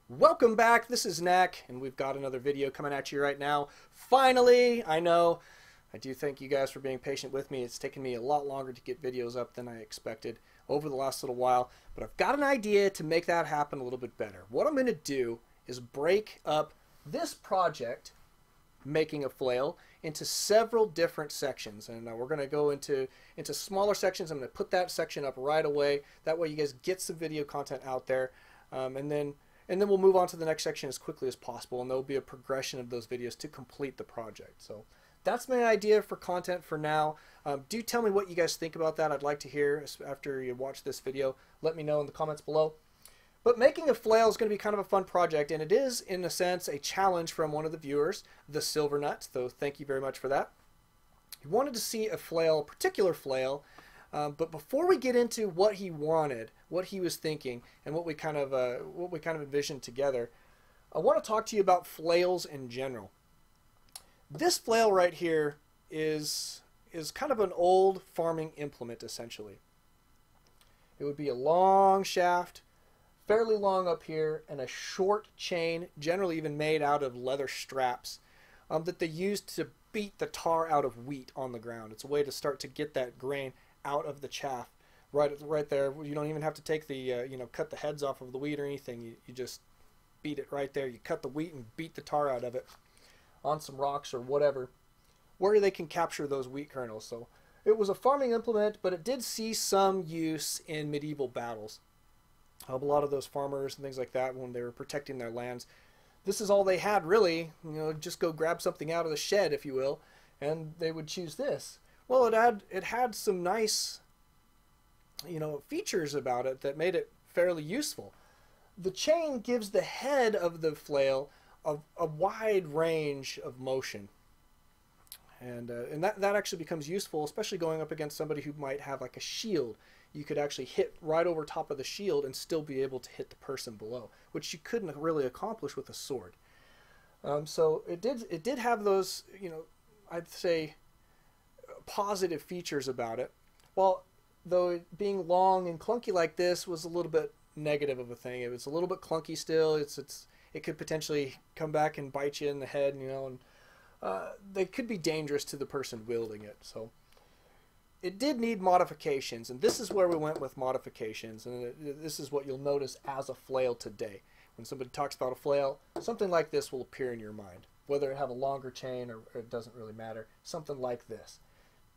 Welcome back. This is Knack, and we've got another video coming at you right now. Finally, I know. I do thank you guys for being patient with me. It's taken me a lot longer to get videos up than I expected over the last little while, but I've got an idea to make that happen a little bit better. What I'm going to do is break up this project, making a flail, into several different sections, and we're going to go into smaller sections. I'm going to put that section up right away. That way you guys get some video content out there, and then we'll move on to the next section as quickly as possible, and there'll be a progression of those videos to complete the project. So that's my idea for content for now. Do tell me what you guys think about that. I'd like to hear after you watch this video. Let me know in the comments below. But making a flail is going to be kind of a fun project, and it is, in a sense, a challenge from one of the viewers, the Silver Nut, so thank you very much for that. He wanted to see a flail, a particular flail, but before we get into what he wanted, what he was thinking, and what we kind of envisioned together, I want to talk to you about flails in general. This flail right here is kind of an old farming implement, essentially. It would be a long shaft, fairly long up here, and a short chain, generally even made out of leather straps, that they used to beat the tar out of wheat on the ground. It's a way to start to get that grain out of the chaff right there. You don't even have to take the cut the heads off of the wheat or anything. You just beat it right there. You cut the wheat and beat the tar out of it on some rocks or whatever, where they can capture those wheat kernels. So it was a farming implement, but it did see some use in medieval battles. A lot of those farmers and things like that, when they were protecting their lands, this is all they had, really. Just go grab something out of the shed, if you will, and they would choose this. Well, it had some nice, features about it that made it fairly useful. The chain gives the head of the flail a wide range of motion, and that actually becomes useful, especially going up against somebody who might have like a shield. You could actually hit right over top of the shield and still be able to hit the person below, which you couldn't really accomplish with a sword. So it did have those, I'd say, positive features about it. Well, though it being long and clunky like this was a little bit negative of a thing. It was a little bit clunky still. It could potentially come back and bite you in the head, and they could be dangerous to the person wielding it. So it did need modifications, and this is where we went with modifications, and this is what you'll notice as a flail today. When somebody talks about a flail, something like this will appear in your mind. Whether it have a longer chain or it doesn't really matter, something like this.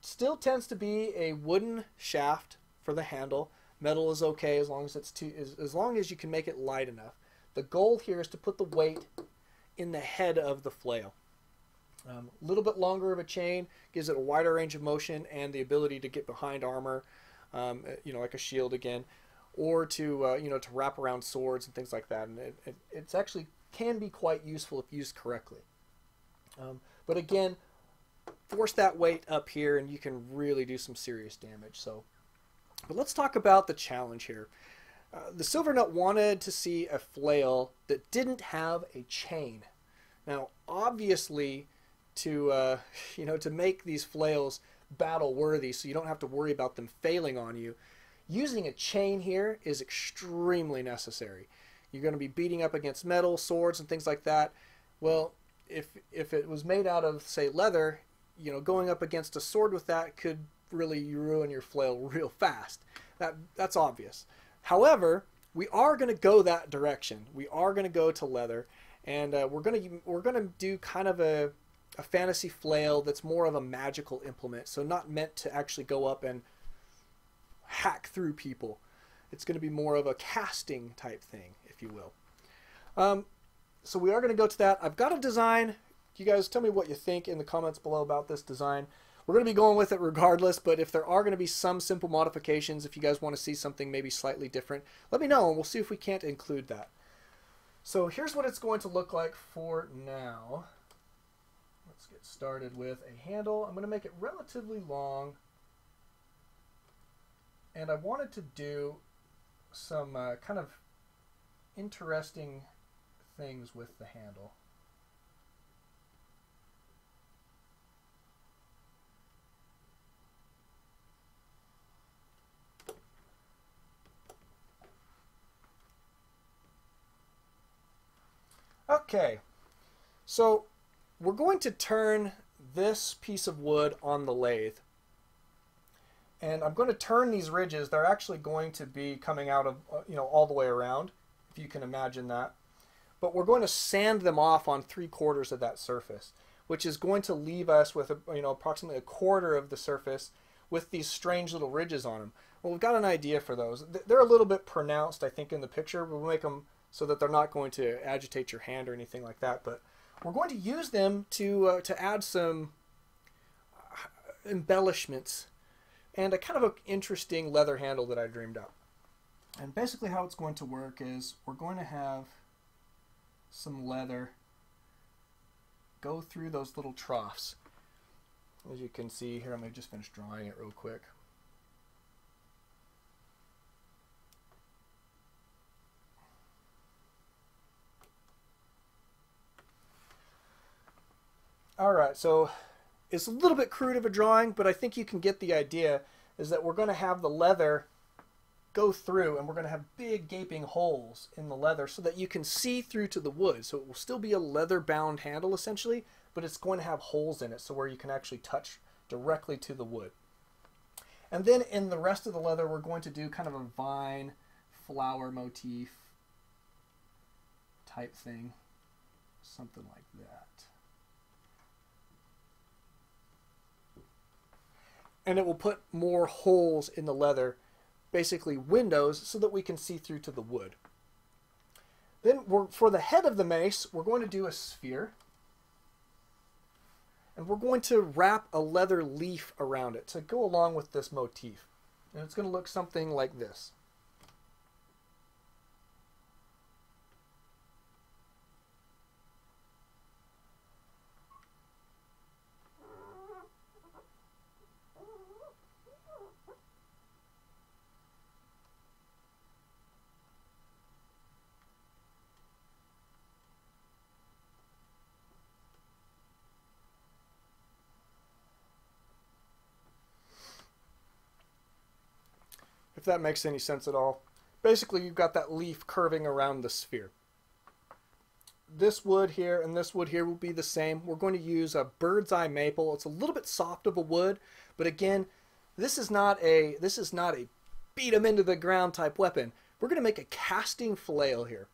Still tends to be a wooden shaft for the handle. Metal is okay as long as you can make it light enough. The goal here is to put the weight in the head of the flail. A little bit longer of a chain gives it a wider range of motion and the ability to get behind armor, like a shield again, or to wrap around swords and things like that. And it's actually can be quite useful if used correctly. But again, force that weight up here and you can really do some serious damage. But let's talk about the challenge here. The Silver Nut wanted to see a flail that didn't have a chain. Now, obviously, to make these flails battle worthy, so you don't have to worry about them failing on you, using a chain here is extremely necessary. You're going to be beating up against metal, swords, and things like that. Well, if it was made out of, say, leather, going up against a sword with that could really ruin your flail real fast. That's obvious. However, we are going to go that direction. We are going to go to leather, and we're going to do kind of a fantasy flail that's more of a magical implement, so not meant to actually go up and hack through people. It's going to be more of a casting type thing, if you will. So we are going to go to that. I've got a design. You guys tell me what you think in the comments below about this design. We're going to be going with it regardless, but if there are going to be some simple modifications, if you guys want to see something maybe slightly different, let me know and we'll see if we can't include that. So here's what it's going to look like for now. Let's get started with a handle. I'm going to make it relatively long, and I wanted to do some kind of interesting things with the handle. Okay, so we're going to turn this piece of wood on the lathe. And I'm going to turn these ridges. They're actually going to be coming out of, all the way around, if you can imagine that. But we're going to sand them off on 3/4 of that surface, which is going to leave us with approximately 1/4 of the surface with these strange little ridges on them. Well, we've got an idea for those. They're a little bit pronounced, I think, in the picture. We'll make them so that they're not going to agitate your hand or anything like that. But we're going to use them to add some embellishments and a kind of an interesting leather handle that I dreamed up. And basically how it's going to work is we're going to have some leather go through those little troughs. As you can see here, I'm going to just finish drawing it real quick. Alright, so it's a little bit crude of a drawing, but I think you can get the idea, is that we're going to have the leather go through, and we're going to have big gaping holes in the leather so that you can see through to the wood. So it will still be a leather bound handle essentially, but it's going to have holes in it so where you can actually touch directly to the wood. And then in the rest of the leather we're going to do kind of a vine flower motif type thing, something like that. And it will put more holes in the leather, basically windows, so that we can see through to the wood. Then for the head of the mace, we're going to do a sphere. And we're going to wrap a leather leaf around it to go along with this motif. And it's going to look something like this. If that makes any sense at all. Basically, you've got that leaf curving around the sphere. This wood here and this wood here will be the same. We're going to use a bird's eye maple. It's a little bit soft of a wood, but again, this is not a beat them into the ground type weapon. We're going to make a casting flail here.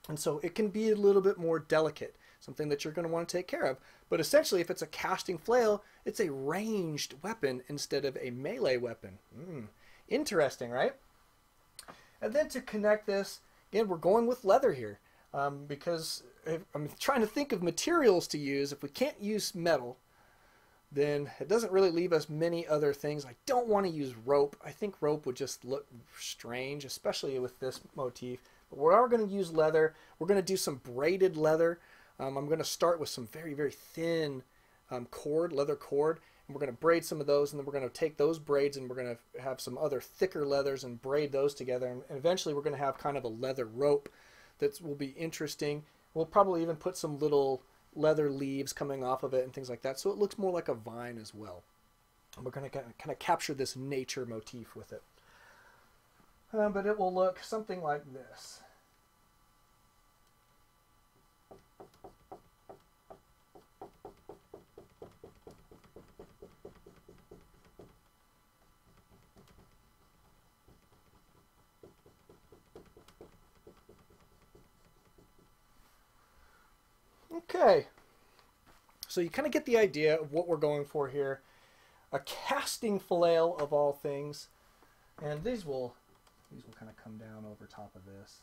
And so it can be a little bit more delicate, something that you're going to want to take care of. But essentially, if it's a casting flail, it's a ranged weapon instead of a melee weapon. Interesting, right? And then to connect this, again, we're going with leather here because I'm trying to think of materials to use. If we can't use metal, then it doesn't really leave us many other things. I don't want to use rope. I think rope would just look strange, especially with this motif. But we are going to use leather. We're going to do some braided leather. I'm going to start with some very, very thin leather cord. And we're going to braid some of those, and then we're going to take those braids and we're going to have some other thicker leathers and braid those together. And eventually we're going to have kind of a leather rope that will be interesting. We'll probably even put some little leather leaves coming off of it and things like that, so it looks more like a vine as well. And we're going to kind of capture this nature motif with it. But it will look something like this. Okay, so you kind of get the idea of what we're going for here. A casting flail of all things, and these will kind of come down over top of this,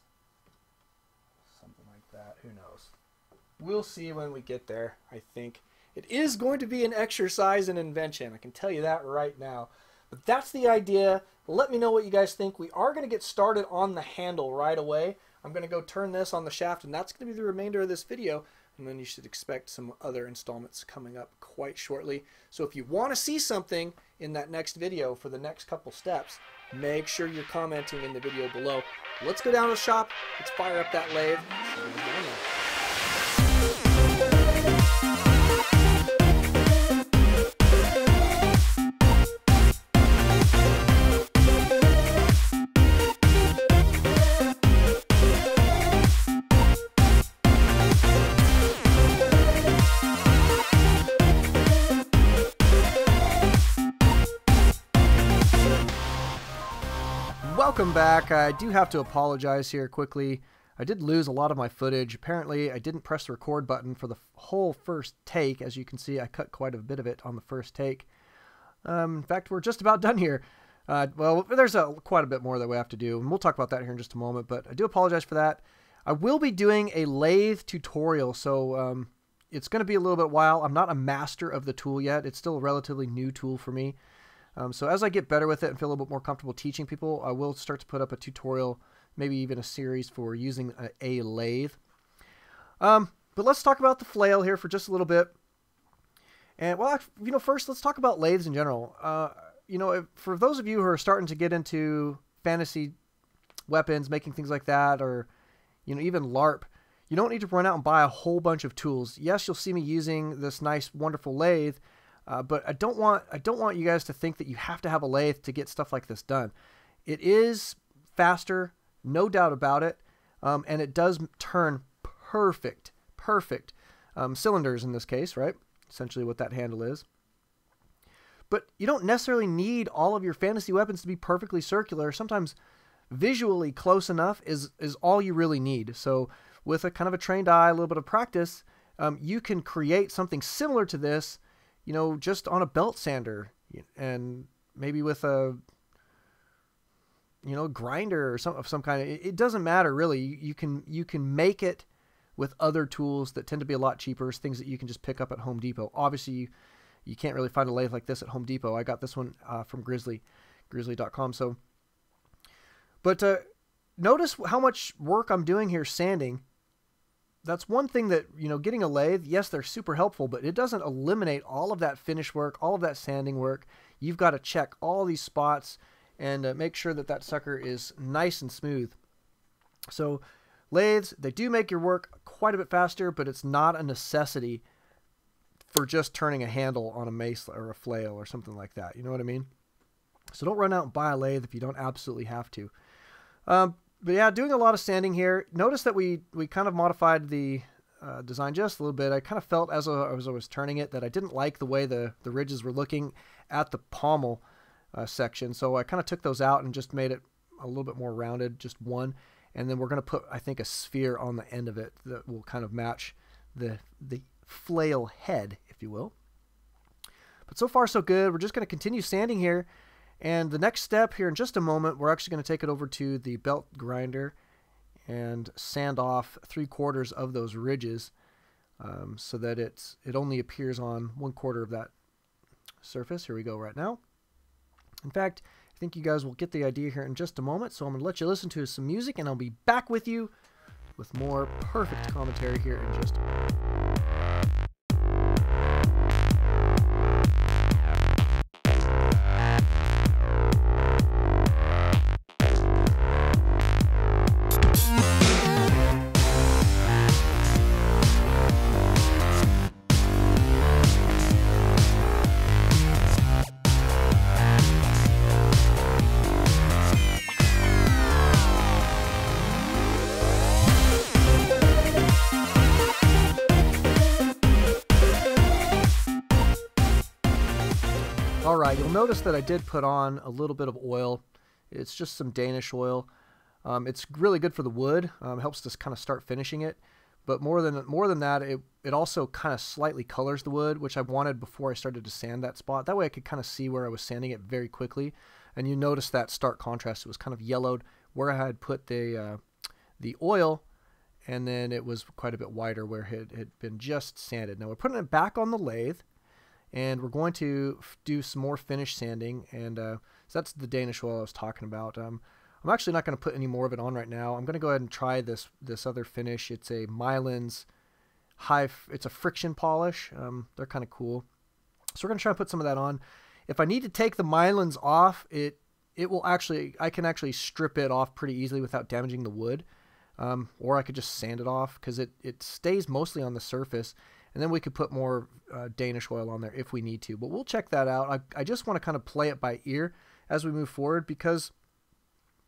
something like that. Who knows? We'll see when we get there. I think it is going to be an exercise in invention. I can tell you that right now. But that's the idea. Let me know what you guys think. We are going to get started on the handle right away. I'm going to go turn this on the shaft, and that's going to be the remainder of this video. And then you should expect some other installments coming up quite shortly. So if you want to see something in that next video for the next couple steps, make sure you're commenting in the video below. Let's go down to the shop. Let's fire up that lathe. Welcome back. I do have to apologize here quickly. I did lose a lot of my footage. Apparently, I didn't press the record button for the whole first take. As you can see, I cut quite a bit of it on the first take. In fact, we're just about done here. Well, there's quite a bit more that we have to do, and we'll talk about that here in just a moment, but I do apologize for that. I will be doing a lathe tutorial, so it's going to be a little bit while. I'm not a master of the tool yet. It's still a relatively new tool for me. So as I get better with it and feel a little bit more comfortable teaching people, I will start to put up a tutorial, maybe even a series for using a lathe. But let's talk about the flail here for just a little bit. And well, first let's talk about lathes in general. For those of you who are starting to get into fantasy weapons, making things like that, or even LARP, you don't need to run out and buy a whole bunch of tools. Yes, you'll see me using this nice, wonderful lathe. But I don't want you guys to think that you have to have a lathe to get stuff like this done. It is faster, no doubt about it, and it does turn perfect cylinders in this case, right? Essentially what that handle is. But you don't necessarily need all of your fantasy weapons to be perfectly circular. Sometimes visually close enough is all you really need. So with a kind of a trained eye, a little bit of practice, you can create something similar to this, just on a belt sander and maybe with a, grinder or some kind of, it doesn't matter really. You can make it with other tools that tend to be a lot cheaper, things that you can just pick up at Home Depot. Obviously you can't really find a lathe like this at Home Depot. I got this one from grizzly.com. So, but notice how much work I'm doing here sanding. That's one thing that, getting a lathe, yes, they're super helpful, but it doesn't eliminate all of that finish work, all of that sanding work. You've got to check all these spots and make sure that that sucker is nice and smooth. So lathes, they do make your work quite a bit faster, but it's not a necessity for just turning a handle on a mace or a flail or something like that. You know what I mean? So don't run out and buy a lathe if you don't absolutely have to. But yeah, doing a lot of sanding here. Notice that we kind of modified the design just a little bit. I kind of felt as I was turning it that I didn't like the way the ridges were looking at the pommel section. So I kind of took those out and just made it a little bit more rounded, just one. And then we're going to put, I think, a sphere on the end of it that will kind of match the flail head, if you will. But so far so good. We're just going to continue sanding here. And the next step here in just a moment, we're actually going to take it over to the belt grinder and sand off 3/4 of those ridges so that it only appears on 1/4 of that surface. Here we go right now. In fact, I think you guys will get the idea here in just a moment. So I'm going to let you listen to some music and I'll be back with you with more perfect commentary here in just a moment. Alright, you'll notice that I did put on a little bit of oil. It's just some Danish oil. It's really good for the wood. Helps us kind of start finishing it. But more than that, it also kind of slightly colors the wood, which I wanted before I started to sand that spot. That way I could kind of see where I was sanding it very quickly. And you notice that stark contrast. It was kind of yellowed where I had put the oil, and then it was quite a bit whiter where it had been just sanded. Now we're putting it back on the lathe. And we're going to do some more finish sanding, and so that's the Danish oil I was talking about. I'm actually not going to put any more of it on right now. I'm going to go ahead and try this other finish. It's a Mylan's it's a friction polish. They're kind of cool. So we're going to try and put some of that on. If I need to take the Mylan's off, I can actually strip it off pretty easily without damaging the wood. Or I could just sand it off because it stays mostly on the surface. And then we could put more Danish oil on there if we need to. But we'll check that out. I just want to kind of play it by ear as we move forward because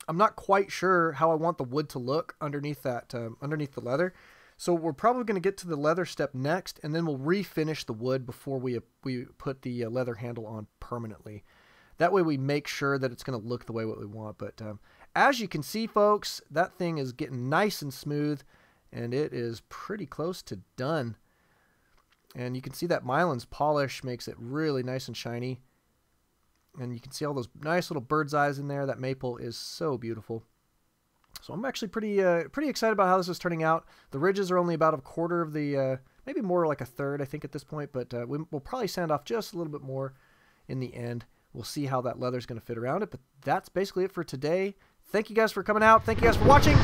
I'm not quite sure how I want the wood to look underneath that underneath the leather. So we're probably going to get to the leather step next, and then we'll refinish the wood before we put the leather handle on permanently. That way we make sure that it's going to look the way what we want. But as you can see, folks, that thing is getting nice and smooth, and it is pretty close to done. And you can see that Mylan's polish makes it really nice and shiny. And you can see all those nice little bird's eyes in there. That maple is so beautiful. So I'm actually pretty excited about how this is turning out. The ridges are only about a quarter of the, maybe more like a third, I think, at this point. But we'll probably sand off just a little bit more in the end. We'll see how that leather's going to fit around it. But that's basically it for today. Thank you guys for coming out. Thank you guys for watching.